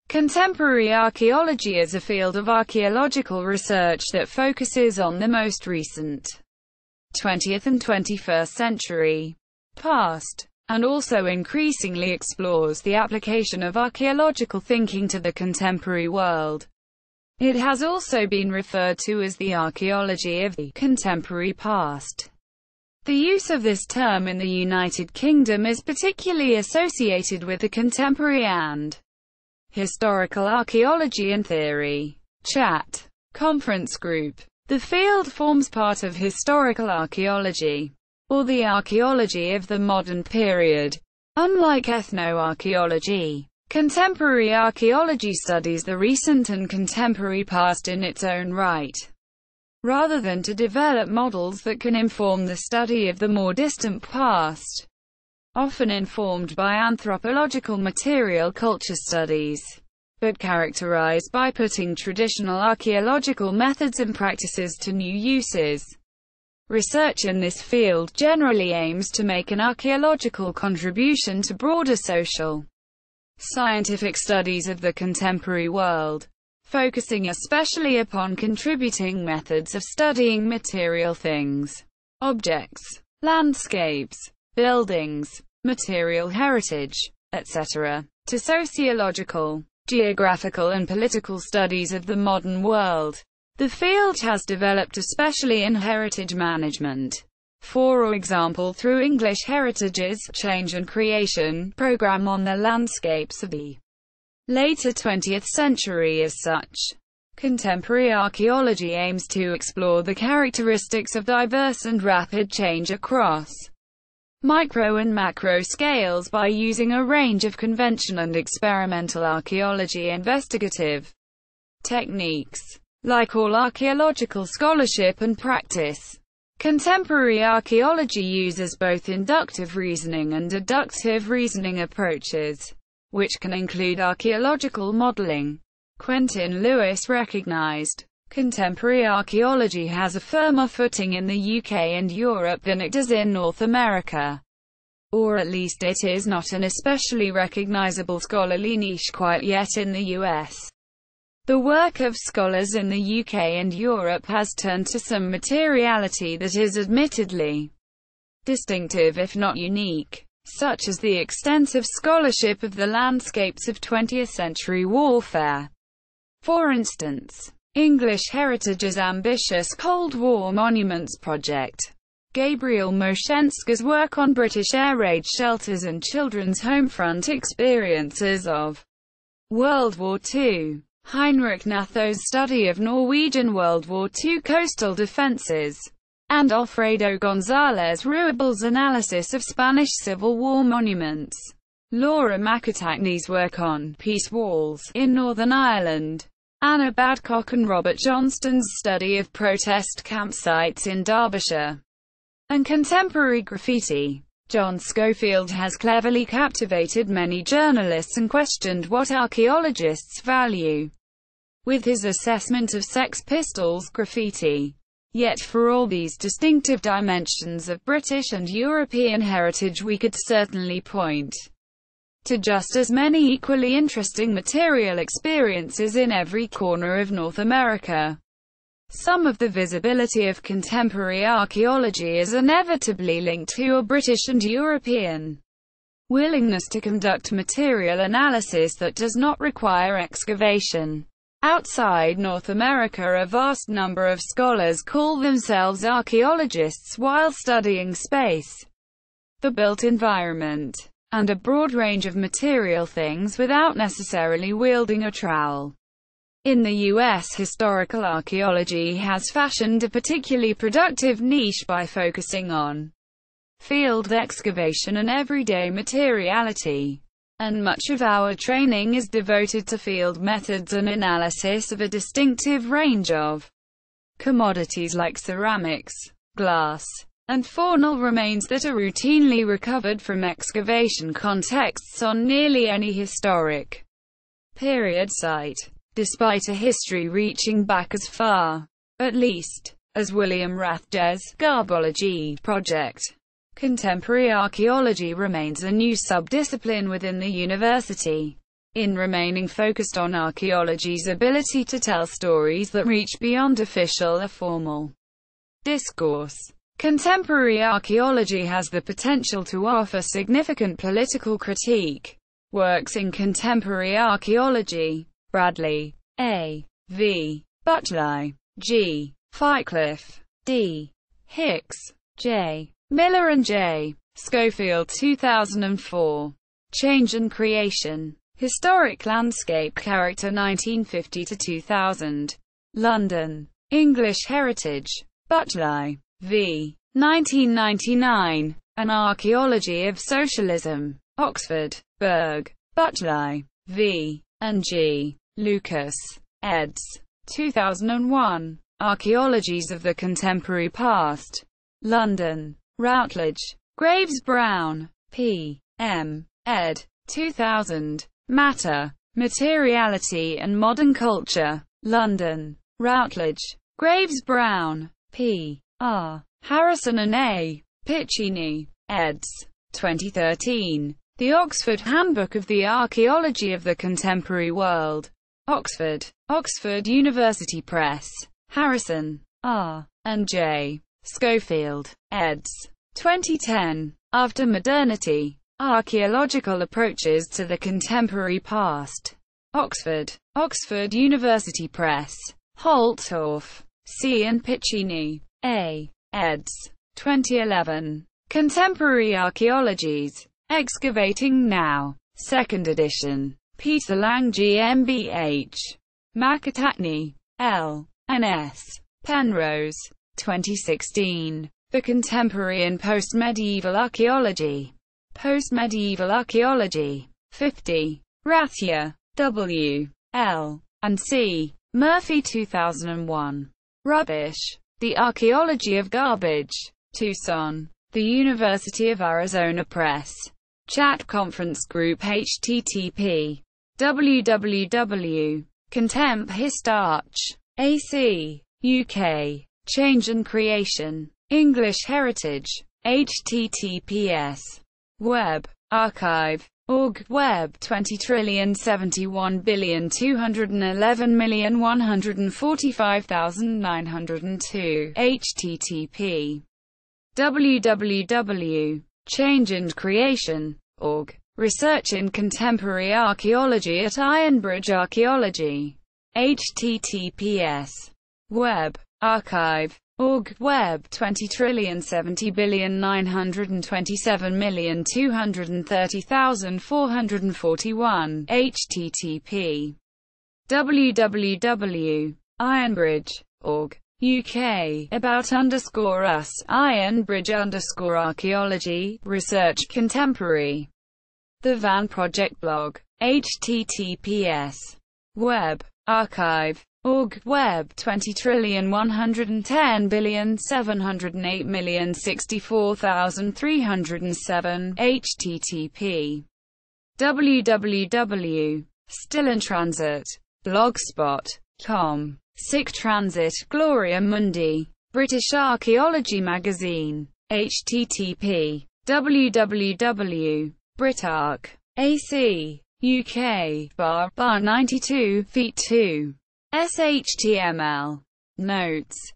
Contemporary archaeology is a field of archaeological research that focuses on the most recent 20th and 21st century past, and also increasingly explores the application of archaeological thinking to the contemporary world. It has also been referred to as the archaeology of the contemporary past. The use of this term in the United Kingdom is particularly associated with the contemporary and historical archaeology and theory chat conference group. The field forms part of historical archaeology, or the archaeology of the modern period. Unlike ethnoarchaeology, contemporary archaeology studies the recent and contemporary past in its own right, rather than to develop models that can inform the study of the more distant past, often informed by anthropological material culture studies, but characterized by putting traditional archaeological methods and practices to new uses. Research in this field generally aims to make an archaeological contribution to broader social, scientific studies of the contemporary world, focusing especially upon contributing methods of studying material things, objects, landscapes, buildings, material heritage, etc., to sociological, geographical and political studies of the modern world. The field has developed especially in heritage management. For example, through English Heritage's Change and Creation program on the landscapes of the later 20th century. As such, contemporary archaeology aims to explore the characteristics of diverse and rapid change across micro and macro scales by using a range of conventional and experimental archaeology investigative techniques. Like all archaeological scholarship and practice, contemporary archaeology uses both inductive reasoning and deductive reasoning approaches, which can include archaeological modeling. Quentin Lewis recognized, contemporary archaeology has a firmer footing in the UK and Europe than it does in North America. Or at least it is not an especially recognizable scholarly niche quite yet in the US. The work of scholars in the UK and Europe has turned to some materiality that is admittedly distinctive if not unique, such as the extensive scholarship of the landscapes of 20th century warfare. For instance, English Heritage's ambitious Cold War Monuments project, Gabriel Moshenska's work on British air raid shelters and children's homefront experiences of World War II, Heinrich Natho's study of Norwegian World War II coastal defenses, and Alfredo González Ruibel's analysis of Spanish Civil War monuments. Laura Macatakni's work on peace walls in Northern Ireland, Anna Badcock and Robert Johnston's study of protest campsites in Derbyshire, and contemporary graffiti. John Schofield has cleverly captivated many journalists and questioned what archaeologists value with his assessment of Sex Pistols graffiti. Yet for all these distinctive dimensions of British and European heritage, we could certainly point to just as many equally interesting material experiences in every corner of North America. Some of the visibility of contemporary archaeology is inevitably linked to a British and European willingness to conduct material analysis that does not require excavation. Outside North America, a vast number of scholars call themselves archaeologists while studying space, the built environment, and a broad range of material things without necessarily wielding a trowel. In the US, historical archaeology has fashioned a particularly productive niche by focusing on field excavation and everyday materiality. And much of our training is devoted to field methods and analysis of a distinctive range of commodities like ceramics, glass, and faunal remains that are routinely recovered from excavation contexts on nearly any historic period site, despite a history reaching back as far, at least, as William Rathje's Garbology project. Contemporary archaeology remains a new subdiscipline within the university. in remaining focused on archaeology's ability to tell stories that reach beyond official or formal discourse. Contemporary archaeology has the potential to offer significant political critique. Works in contemporary archaeology: Bradley, A. V. Butler, G. Fycliffe, D. Hicks, J. Miller and J. Schofield 2004. Change and Creation. Historic Landscape Character 1950–2000. London. English Heritage. Butler, V. 1999. An Archaeology of Socialism. Oxford. Berg. Butler, V. and G. Lucas. eds. 2001. Archaeologies of the Contemporary Past. London. Routledge. Graves Brown. P. M. ed. 2000. Matter, Materiality and Modern Culture. London. Routledge. Graves Brown. P. R. Harrison and A. Piccini. eds. 2013. The Oxford Handbook of the Archaeology of the Contemporary World. Oxford. Oxford University Press. Harrison, R. and J. Schofield. eds. 2010. After Modernity. Archaeological Approaches to the Contemporary Past. Oxford. Oxford University Press. Holtorf, C. and Piccini, A. eds. 2011. Contemporary Archaeologies. Excavating Now. 2nd edition. Peter Lang GmbH. McAtatney, L. and S. Penrose. 2016. The Contemporary and Post-Medieval Archaeology. Post-Medieval Archaeology. 50. Rathia, W. L. and C. Murphy 2001. Rubbish. The Archaeology of Garbage. Tucson. The University of Arizona Press. Chat Conference Group http www. Contemp Hist Arch. AC. UK. Change and Creation. English Heritage. https. Web. Archive. Org. Web 20,211,145,902. http www.changeandcreation.org. Research in Contemporary Archaeology at Ironbridge Archaeology. https. Web. Archive. Org. Web 20,70,927,230,441. http www.ironbridge.org. UK. About_us. Ironbridge_archaeology. Research Contemporary. The Van Project blog. https. Web. Archive. Org. Web 20,110,708,064,307. http www. Still in Transit. Blogspot.com. Sic Transit. Gloria Mundi. British Archaeology Magazine. http www.britarch. AC. UK. bar 92 feet 2. SHTML. Notes.